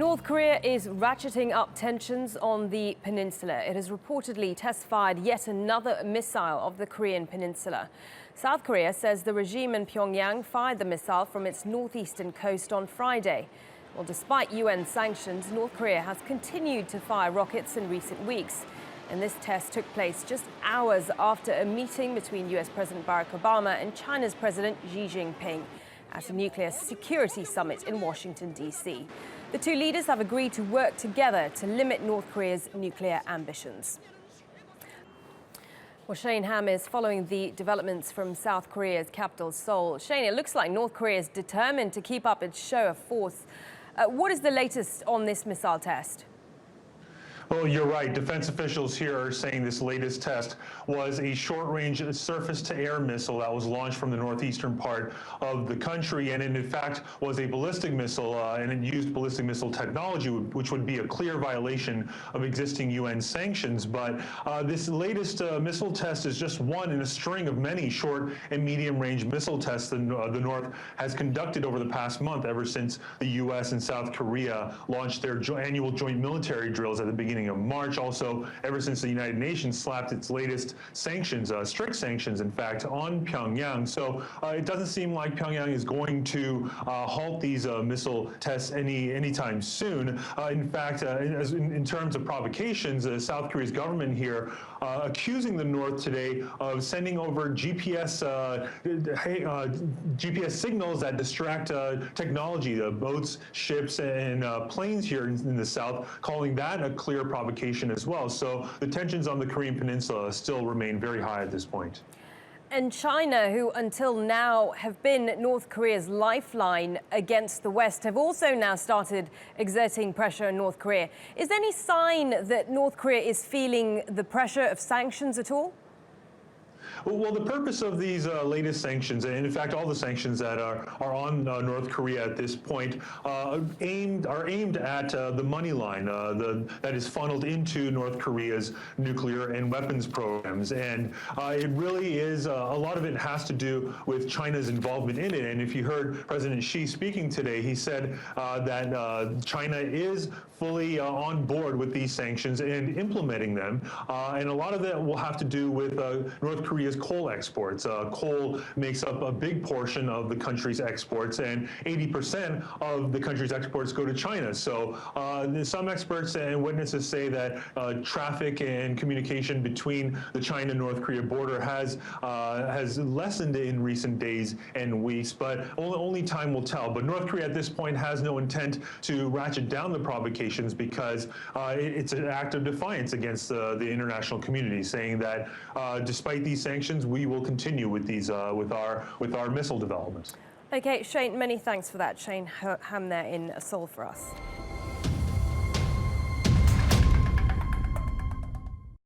North Korea is ratcheting up tensions on the peninsula. It has reportedly test-fired yet another missile of the Korean peninsula. South Korea says the regime in Pyongyang fired the missile from its northeastern coast on Friday. Well, despite UN sanctions, North Korea has continued to fire rockets in recent weeks. And this test took place just hours after a meeting between US President Barack Obama and China's President Xi Jinping at a nuclear security summit in Washington, D.C. The two leaders have agreed to work together to limit North Korea's nuclear ambitions. Well, Hahm is following the developments from South Korea's capital, Seoul. Shane, it looks like North Korea is determined to keep up its show of force. What is the latest on this missile test? Well, you're right. Defense officials here are saying this latest test was a short-range surface-to-air missile that was launched from the northeastern part of the country, and it in fact was a ballistic missile, and it used ballistic missile technology, which would be a clear violation of existing UN sanctions. But this latest missile test is just one in a string of many short and medium-range missile tests that the North has conducted over the past month, ever since the U.S. and South Korea launched their annual joint military drills at the beginning of March. Also, ever since the United Nations slapped its latest sanctions, strict sanctions, in fact, on Pyongyang. So it doesn't seem like Pyongyang is going to halt these missile tests anytime soon. In fact, in terms of provocations, South Korea's government here accusing the North today of sending over GPS signals that distract technology, the boats, ships, and planes here in the South, calling that a clear provocation as well. So the tensions on the Korean Peninsula still remain very high at this point. And China, who until now have been North Korea's lifeline against the West, have also now started exerting pressure on North Korea. Is there any sign that North Korea is feeling the pressure of sanctions at all? Well, the purpose of these latest sanctions, and in fact all the sanctions that are on North Korea at this point, are aimed at the money line that is funneled into North Korea's nuclear and weapons programs. And it really is, a lot of it has to do with China's involvement in it. And if you heard President Xi speaking today, he said that China is fully on board with these sanctions and implementing them. And a lot of that will have to do with North Korea's coal exports. Coal makes up a big portion of the country's exports, and 80% of the country's exports go to China. So some experts and witnesses say that traffic and communication between the China-North Korea border has lessened in recent days and weeks, but only time will tell. But North Korea at this point has no intent to ratchet down the provocations because it's an act of defiance against the international community, saying that despite these sanctions, we will continue with these with our missile developments. Okay, Shane, many thanks for that. Shane Hahm there in Seoul for us.